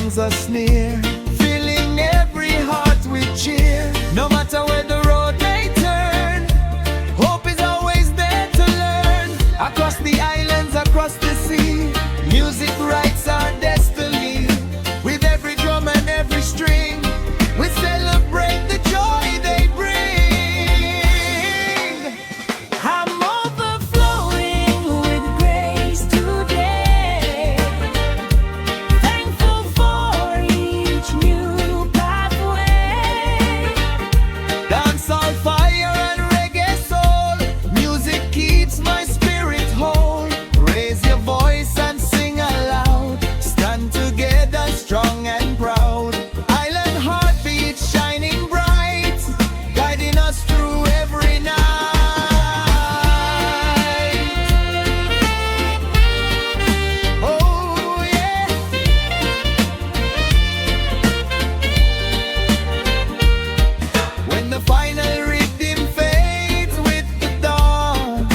brings us near, filling every heart with cheer. No matter where the road may turn, hope is always there to learn. Across the islands, across the sea, music writes our destiny. With every drum and every string, we celebrate the joy they bring. I'm overflowing with grace today, thankful for each new pathway. Dancehall fire and reggae soul, music keeps my spirit whole. Raise your voice and sing aloud, stand together strong and proud. Island heartbeat shining bright, guiding us through every night. Oh yeah. When the final rhythm fades with the dawn,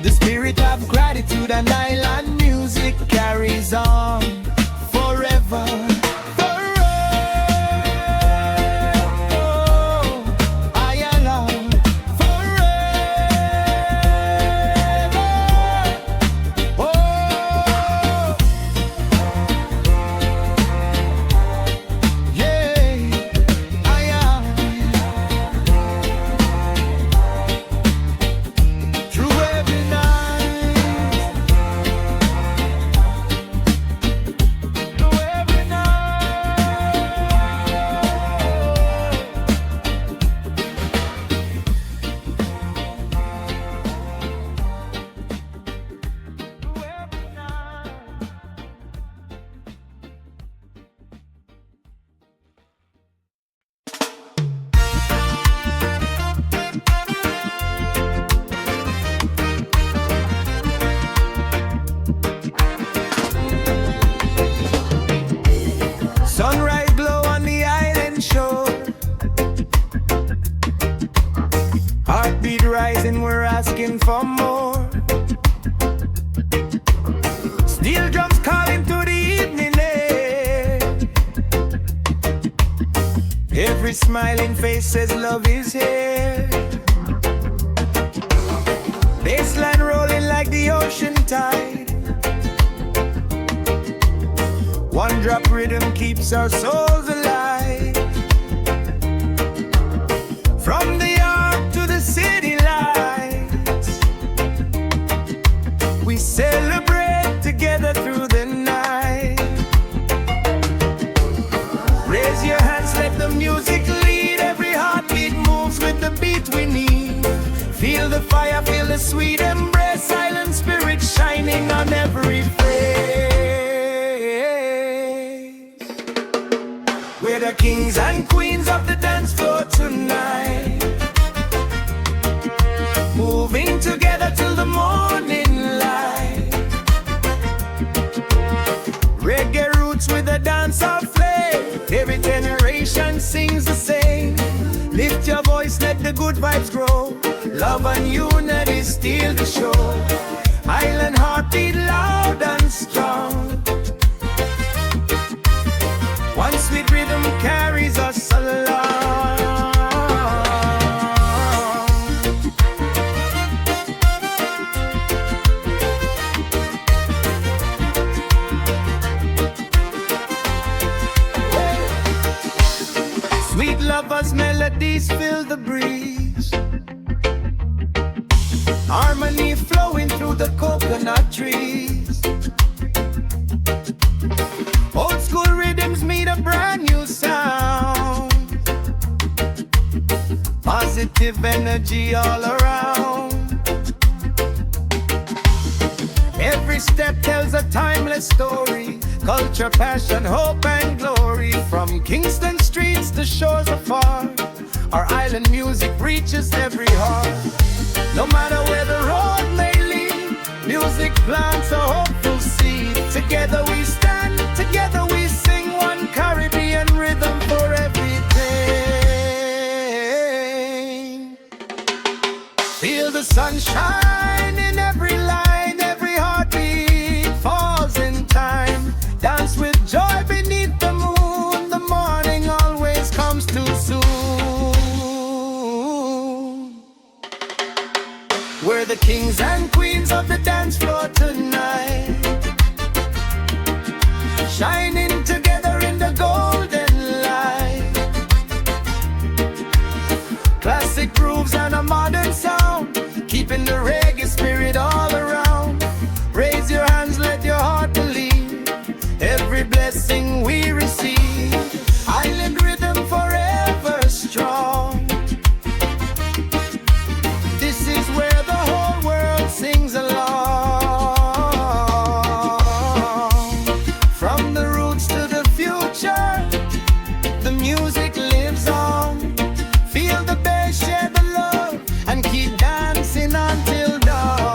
the spirit of gratitude and island music carries on forever. Sunrise glow on the island shore, heartbeat rising, we're asking for more. Steel drums calling to the evening air, every smiling face says love is here. Bassline rolling like the ocean tide, one drop rhythm keeps our souls alive. From the ark to the city lights, we celebrate together through the night. Raise your hands, let the music lead. Every heartbeat moves with the beat we need. Feel the fire, feel the sweet embrace. Silent spirit shining on every face. We're the kings and queens of the dance floor tonight, moving together till the morning light. Reggae roots with a dancehall flame, every generation sings the same. Lift your voice, let the good vibes grow. Love and unity steal the show. Island heartbeat loud and strong, one sweet rhythm carries us along. Sweet lovers' melodies fill the breeze, harmony flowing through the coconut trees. Old school rhythms meet a brand new sound, positive energy all around. Every step tells a timeless story, culture, passion, hope and glory. From Kingston streets to shores afar, our island music reaches every heart. No matter where the road may lead, music plants a hopeful seed. Together we stand, together we sing, one Caribbean rhythm for everything. Feel the sunshine in every line, every heartbeat falls in time. Dance with joy beneath kings and queens of the dance floor tonight, shining together in the golden light. Classic grooves and a modern sound, keeping the reggae spirit all around. Raise your hands, let your heart believe every blessing we receive. Island rhythm forever strong. This is where the whole world sings along. From the roots to the future, the music lives on. Feel the bass, share the love, and keep dancing until dawn.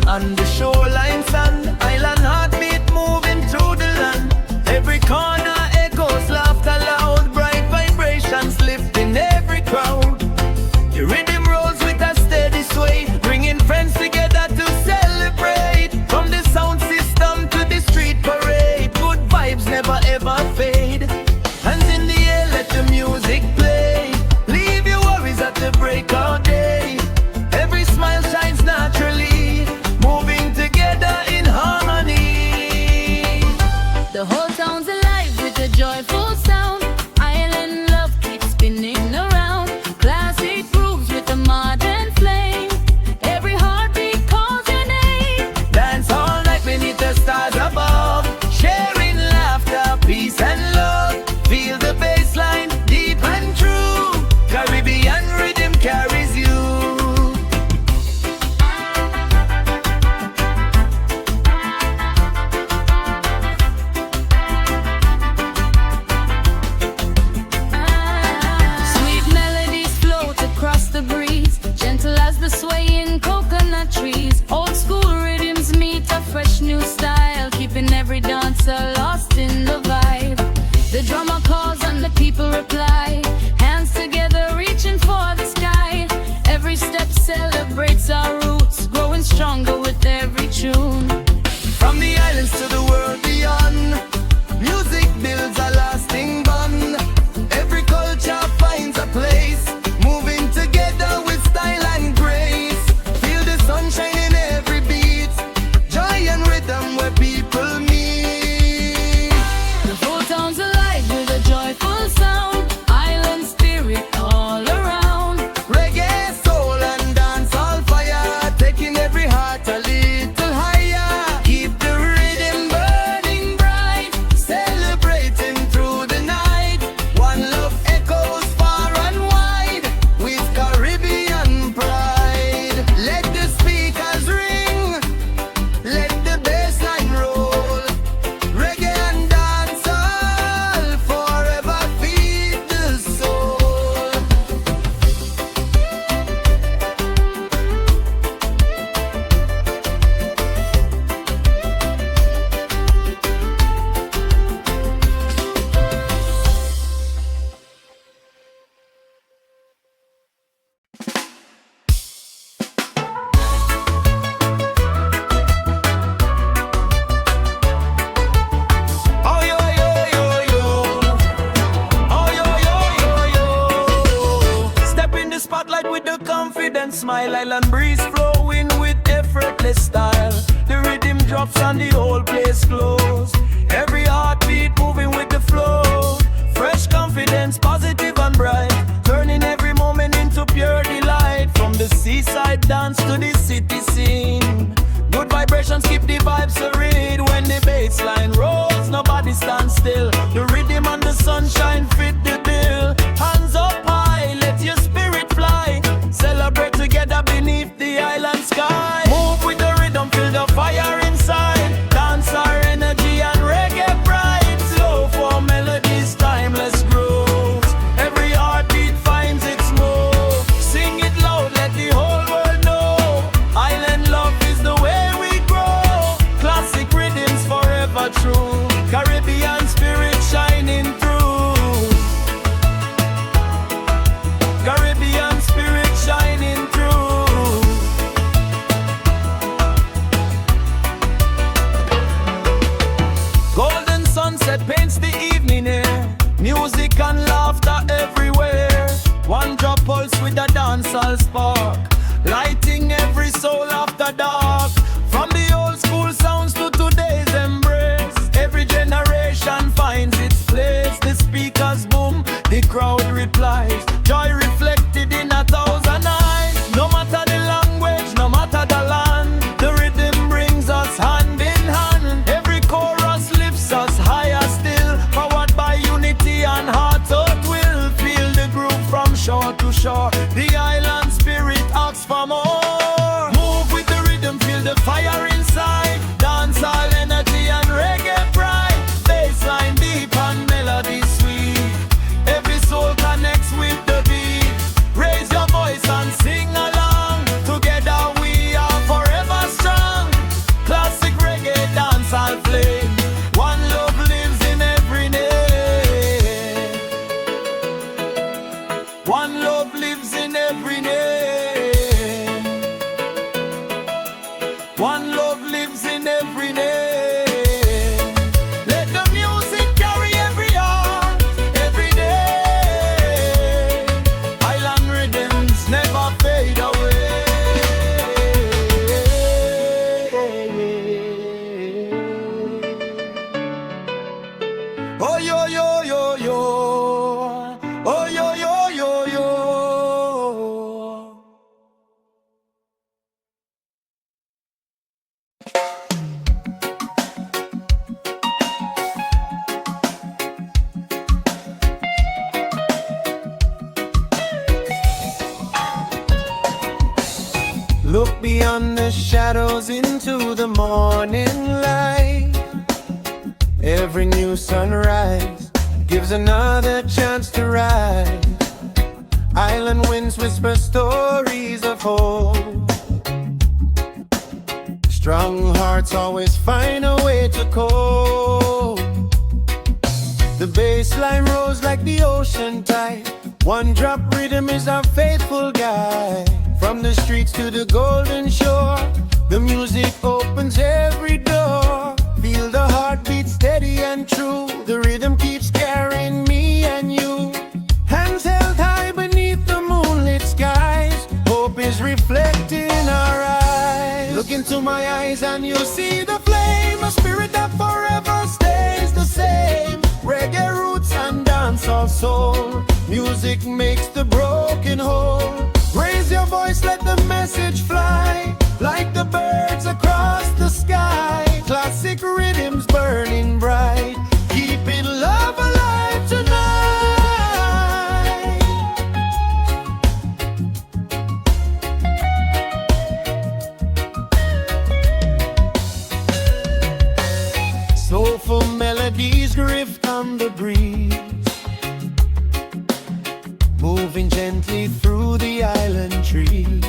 On the shoreline sand, island heartbeat moving through the land. Every corner echoes laughter loud, bright vibrations lifting every crowd. The rhythm rolls with a steady sway, bringing friends together to celebrate. From the sound system to the street parade, good vibes never ever fade. Hands in the air, let the music play. Leave your worries at the break of day. Every smile shines naturally, moving together in harmony. The whole town's alive with a joyful sound. Island love keeps spinning around. Classic grooves with a modern flame. Every heartbeat calls your name. Dance all night beneath the stars above, sharing laughter, peace and love. Feel the bass line deep and true. Caribbean rhythm carries you. Sweet melodies float across the breeze, gentle as the swaying coconut trees. Old school rhythms meet a fresh new style, keeping every dancer lost in the vibe. The drummer calls and the people reply, hands together reaching for the sky. Every step celebrates our roots, growing stronger with every tune. From the islands to the world beyond, music builds a lasting bond. Every culture finds a place, moving together with style and grace. Feel the sunshine in every beat, joy and rhythm where people meet. The whole town's alive with a joyful sound. Island spirit all around. Reggae, soul and dance all fire, taking every heart a little higher. Keep the rhythm burning bright, celebrating through the night. One love echoes far and wide, with Caribbean pride. Let the speakers ring, let the bass line roll. Reggae and dancehall forever feed the soul. Oh yo yo yo yo, oh yo yo yo yo. Step in the spotlight with the confident smile, island breeze flowing with effortless style. The rhythm drops and the whole place glows. Every heartbeat moving with the flow. Fresh confidence, positive and bright, turning every moment into pure delight. From the seaside dance to the city scene, good vibrations keep the vibes serene. When the bass line rolls, nobody stands still. The rhythm and the sunshine fit the bill. Hands up high, let your spirit fly. Celebrate together beneath the island sky. Move with the rhythm, feel the fire inside. Dance too short. The island spirit asks for more. Move with the rhythm, feel the fire inside. Dancehall energy and reggae pride. Bassline deep and melody sweet. Every soul connects with the beat. Raise your voice and sing along. Together we are forever strong. Classic reggae dancehall flame. One love lives in every name. One love lives in every name. One love lives in every name. Let the music carry every heart, every day. Island rhythms never fade away. Oh yo yo yo yo. Oh yo yo yo yo. Look beyond the shadows into the morning light. Every new sunrise gives another chance to rise. Island winds whisper stories of hope. Strong hearts always find a way to cope. The bassline rose like the ocean tide. One drop rhythm is our faithful guide. From the streets to the golden shore, the music opens every door. Feel the heartbeat steady and true. The rhythm keeps carrying me and you. Hands held high beneath the moonlit skies. Hope is reflected in our eyes. Look into my eyes and you'll see the flame. A spirit that forever stays the same. Reggae roots and dancehall soul. Music makes the broken whole. Raise your voice, let the message fly. Like the birds across the sky. Classic rhythms burning bright. Keeping love alive tonight. Soulful melodies drift on the breeze. Moving gently through the island trees.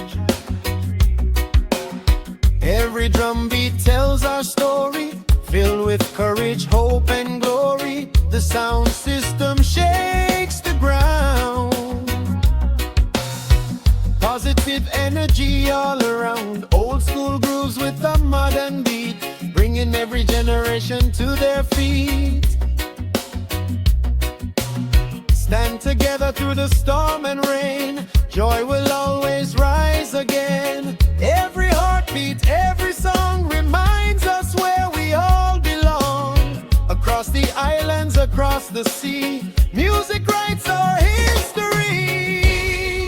Every drum beat tells our story, filled with courage, hope and glory. The sound system shakes the ground. Positive energy all around. Old school grooves with a modern beat, bringing every generation to their feet. Stand together through the storm and rain. Joy will always rise again. Every heartbeat, every song reminds us where we all belong. Across the islands, across the sea, music writes our history.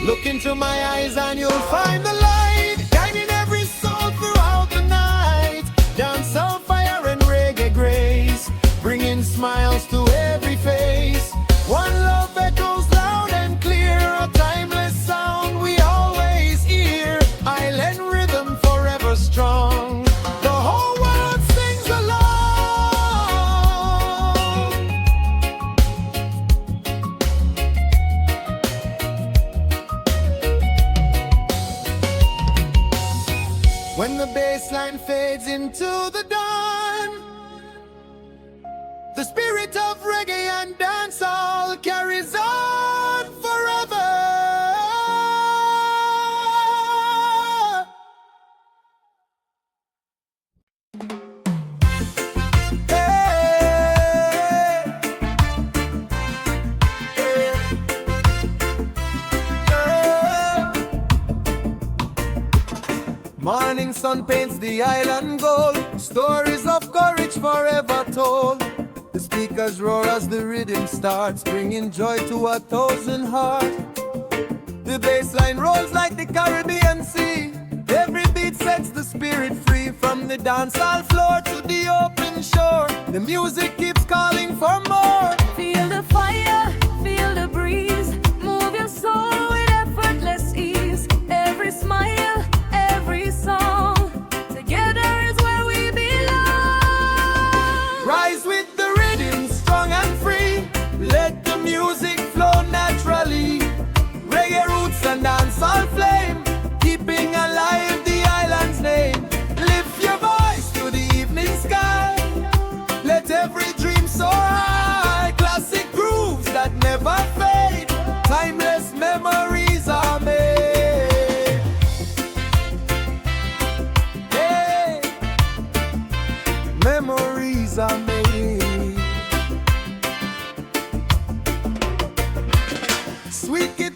Look into my eyes and you'll find the light, guiding every soul throughout the night. Dancehall fire and reggae grace, bringing smiles to every face. One love echoes loud and clear, a timeless sound we always hear. Island rhythm forever strong. The whole world sings along. When the bassline fades into the dawn, the spirit of reggae and dancehall carries on forever. Hey, hey, Morning sun paints the island gold. Stories of courage forever told. The speakers roar as the rhythm starts, bringing joy to 1,000 hearts. The bassline rolls like the Caribbean Sea. Every beat sets the spirit free. From the dancehall floor to the open shore, the music keeps calling for more. Feel the fire, feel the breeze. Move your soul with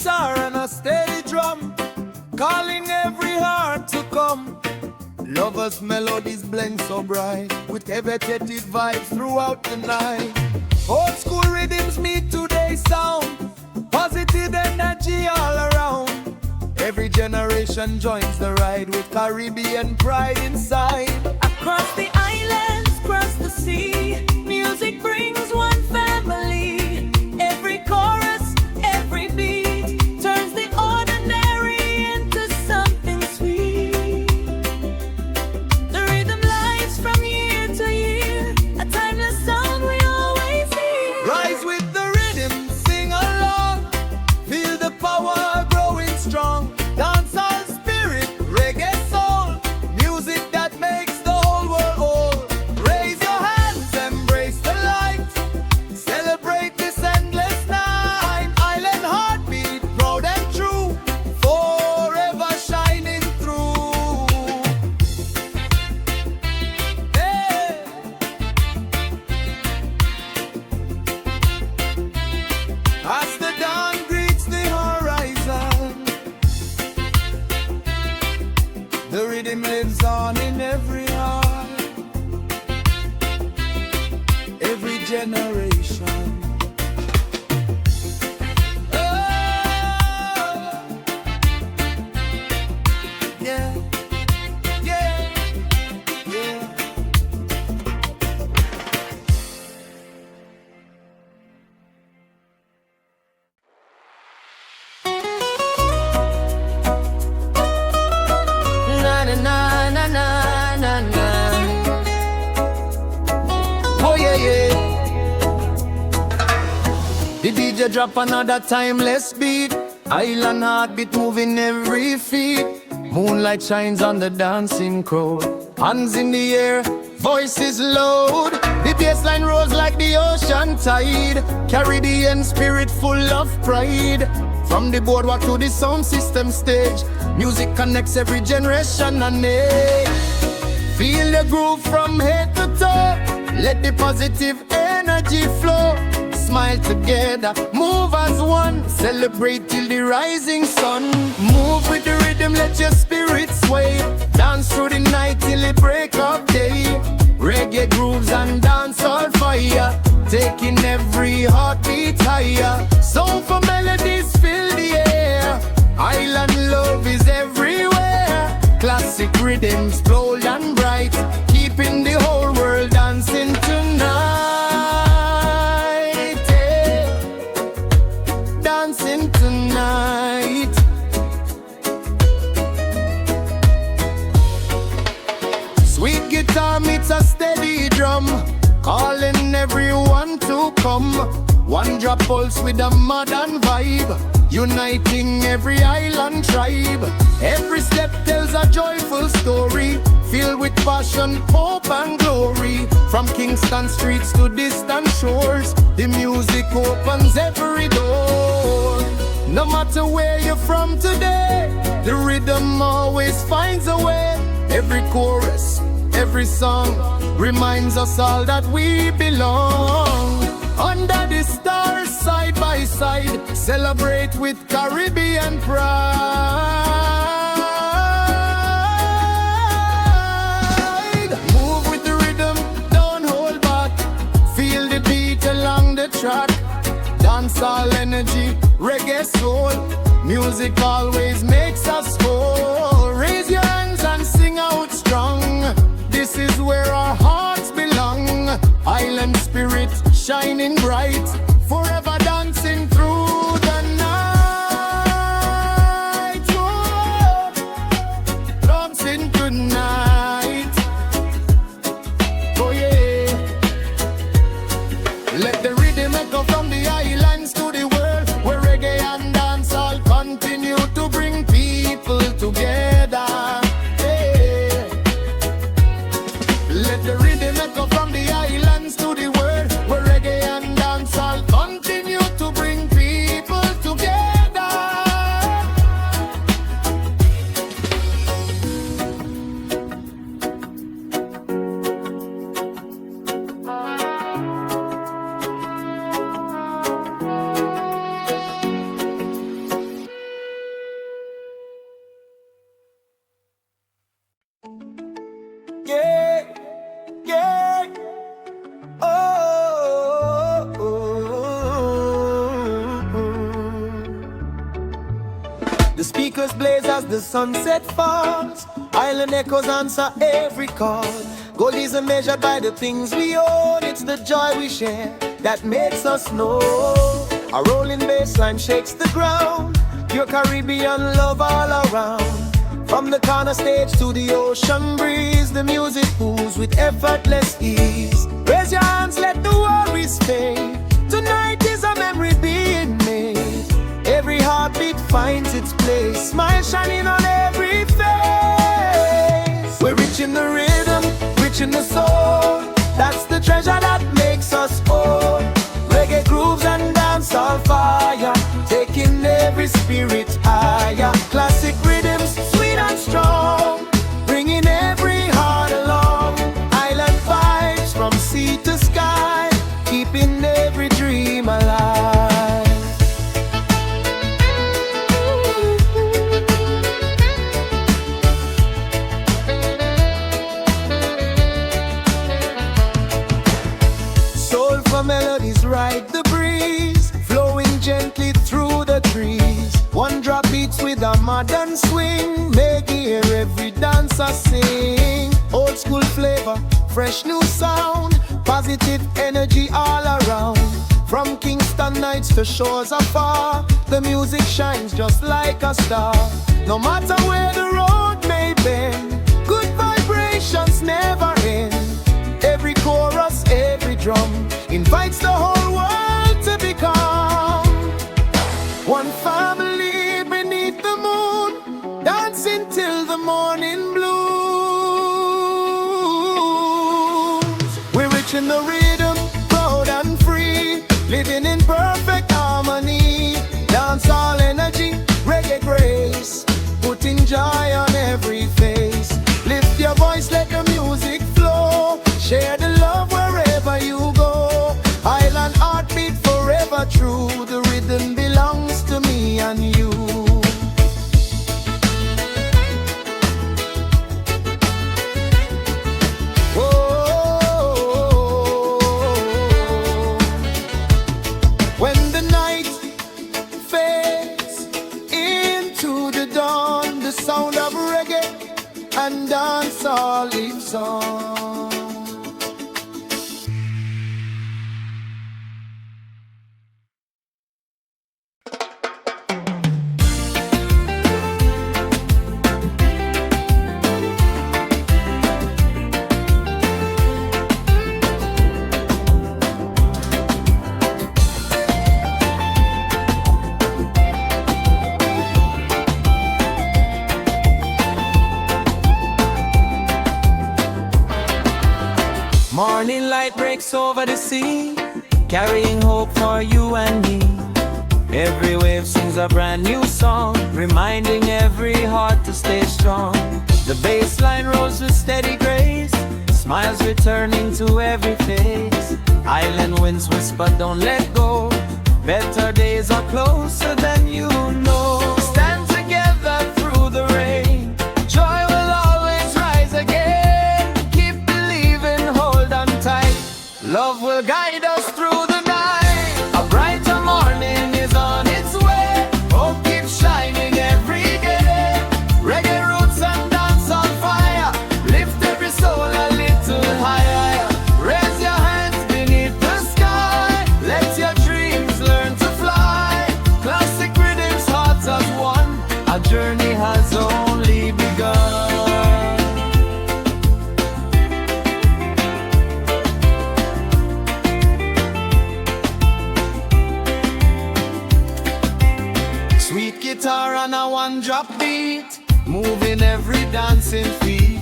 guitar and a steady drum, calling every heart to come. Lovers' melodies blend so bright, with elevated vibes throughout the night. Old school rhythms meet today's sound, positive energy all around. Every generation joins the ride with Caribbean pride inside. Across the islands, across the sea, music brings one family. Every chorus, every beat turns the ordinary into something sweet. The rhythm lives from year to year, a timeless sound we always hear. Rise with the rhythm, sing along, feel the power growing strong. Dancehall spirit, reggae soul, music that makes the whole world whole. Raise your hands, embrace the light, celebrate this endless night. Island heartbeat, proud and true, forever shining through. Hey. As the dawn greets the horizon, the rhythm lives on in every heart, every generation. Oh, yeah, yeah, yeah. Na na na na na na na. Oh yeah, yeah. The DJ drop another timeless beat. Island heartbeat moving every feet. Moonlight shines on the dancing crowd. Hands in the air, voices loud. The bassline rose like the ocean tide. Caribbean spirit full of pride. From the boardwalk to the sound system stage, music connects every generation and age. Feel the groove from head to toe. Let the positive energy flow. Smile together, move as one. Celebrate till the rising sun. Move with the rhythm, let your spirit sway. Dance through the night till it break of day. Reggae grooves and dancehall fire, taking every heartbeat higher. Soulful melodies fill the air. Island love is everywhere. Classic rhythms bold and bright, keeping the whole world dancing tonight. Yeah. Dancing tonight. Sweet guitar meets a steady drum, calling everyone to come. One drop pulse with a modern vibe, uniting every island tribe. Every step tells a joyful story, filled with passion, hope and glory. From Kingston streets to distant shores, the music opens every door. No matter where you're from today, the rhythm always finds a way. Every chorus, every song reminds us all that we belong. Under the stars, side by side, celebrate with Caribbean pride. Move with the rhythm, don't hold back. Feel the beat along the track. Dancehall energy, reggae soul. Music always makes us whole. Raise your hands and sing out strong. This is where our hearts belong. Island spirit shining bright, forever dancing through the night. Oh, dancing tonight. Oh yeah. Let the rhythm echo from the islands to the world, where reggae and dancehall continue to bring people together. Yeah. Let the rhythm echo from the islands to the world, where reggae and dancehall continue Yeah, yeah. Oh, oh, oh. The speakers blaze as the sunset falls. Island echoes answer every call. Gold isn't measured by the things we own. It's the joy we share that makes us know. A rolling bassline shakes the ground. Pure Caribbean love all around. From the corner stage to the ocean breeze, the music moves with effortless ease. Raise your hands, let the worries fade. Tonight is a memory being made. Every heartbeat finds its place. Smile shining on every face. We're rich in the rhythm, rich in the soul. That's the treasure that makes us whole. Reggae grooves and dancehall fire, taking every spirit higher. Classic rhythms, sweet and strong, bringing every heart along. Island vibes from sea to sky, keeping every dream alive. Soulful melodies ride the breeze, flowing gently through the trees. One drop beats with a modern swing, make hear every dancer sing. Old school flavor, fresh new sound, positive energy all around. From Kingston nights to shores afar, the music shines just like a star. No matter where the road may bend, good vibrations never end. Every chorus, every drum invites the whole world to become one family beneath the moon, dancing till the morning blooms. We're rich in the rhythm, proud and free, living in perfect harmony. Dancehall energy, reggae grace, putting joy on every face. Lift your voice, let the music flow. Share the love wherever you go. Island heartbeat forever true. The rhythm belongs to me and you. Oh, when the night fades into the dawn, the sound of reggae and dancehall lives on. Morning light breaks over the sea, carrying hope for you and me. Every wave sings a brand new song, reminding every heart to stay strong. The bass line rolls with steady grace, smiles returning to every face. Island winds whisper, don't let go, better days are closer than you know. Stand together through the rain, joy will always rise again. Keep believing, hold on tight, love will guide us through the night. A brighter morning is on its way, hope keeps shining every day. Reggae roots and dance on fire, lift every soul a little higher. Raise your hands beneath the sky, let your dreams learn to fly. Classic rhythms, hearts as one, our journey has only begun. Sweet guitar and a one-drop beat, moving every dancing feet.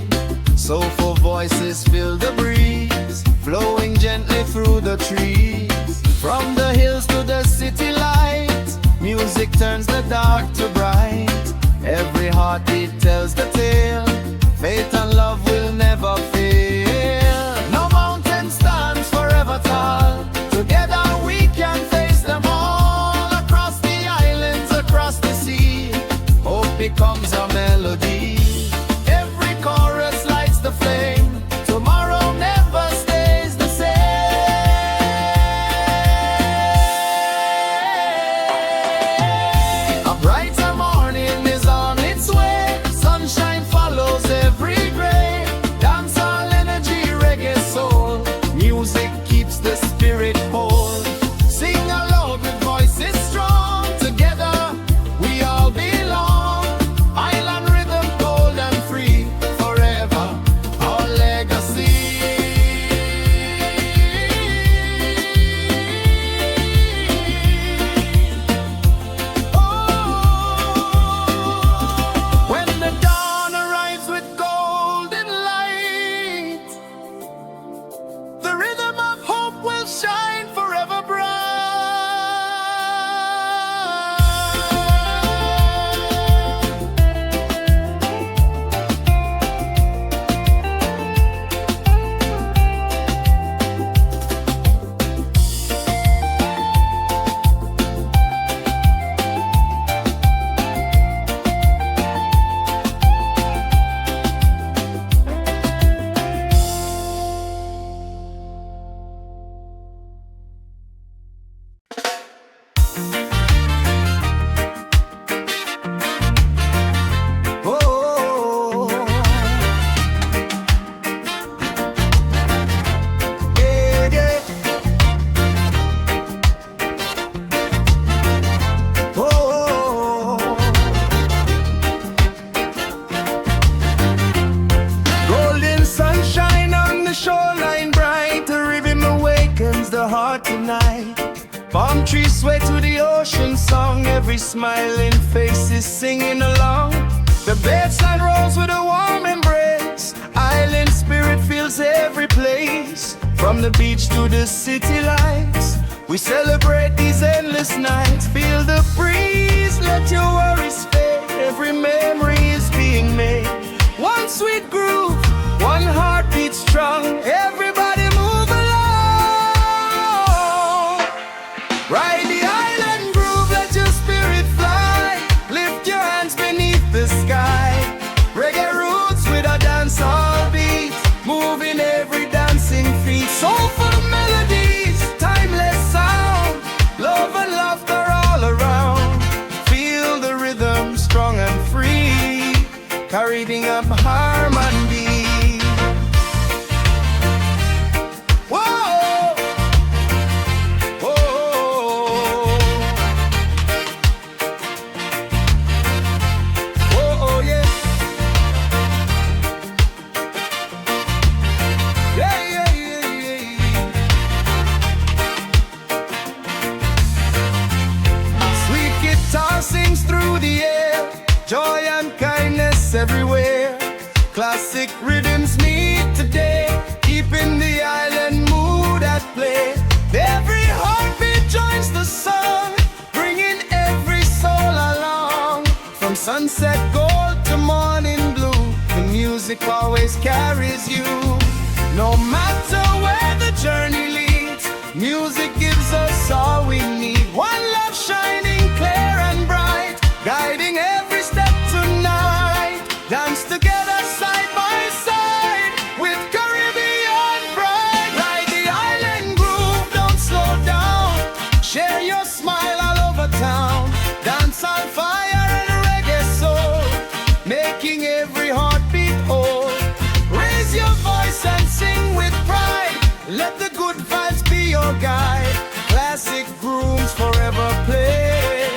Soulful voices fill the breeze, flowing gently through the trees. From the hills to the city lights, music turns the dark to bright. Every heartbeat tells the tale, faith and love will never fail. No mountain stands forever tall, together we can face them all. Across the islands, across the sea, hope becomes a melody. Every chorus lights the flame, trees sway to the ocean song. Every smiling face is singing along. The baseline rolls with a warm embrace. Island spirit fills every place. From the beach to the city lights, we celebrate these endless nights. Feel the breeze, let your worries fade. Every memory is being made. One sweet groove, one heartbeat strong. Everybody move along. Ride the island groove, let your spirit fly. Lift your hands beneath the sky. Reggae roots with a dancehall beat, moving every dancing feet. Soulful melodies, timeless sound. Love and laughter all around. Feel the rhythm strong and free, carrying up harmony. Whoa, whoa, whoa, yeah. Yeah, yeah, yeah, yeah. Sweet guitar sings through the air, joy and kindness everywhere. Classic rhythms meet today, keeping the island mood at play. Every heartbeat joins the song, bringing every soul along. From sunset gold to morning blue, the music always carries you. No matter where the journey leads, music gives us all we need. One love shining clear and bright, guiding every step tonight. Dance together side by side with Caribbean pride. Ride the island groove, don't slow down. Share your smile all over town. Dance on fire and reggae soul, making every heartbeat whole. Raise your voice and sing with pride. Let the good vibes be your guide. Classic grooves forever play,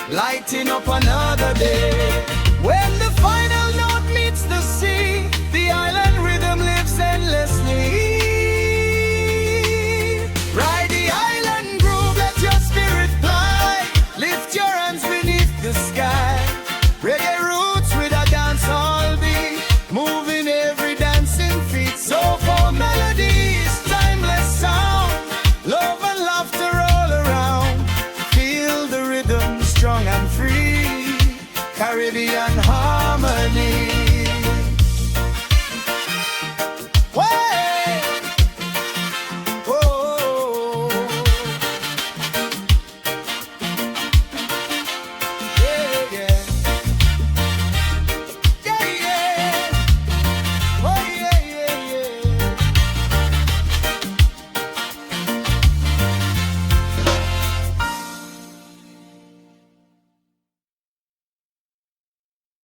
lighting up another day. When the final note meets the sea, the island rhythm lives endlessly. Ride the island groove, let your spirit fly. Lift your hands beneath the sky. Reggae roots with a dancehall beat, moving every dancing feet. Soulful melodies, timeless sound. Love and laughter all around. Feel the rhythm strong and free, Caribbean harmony.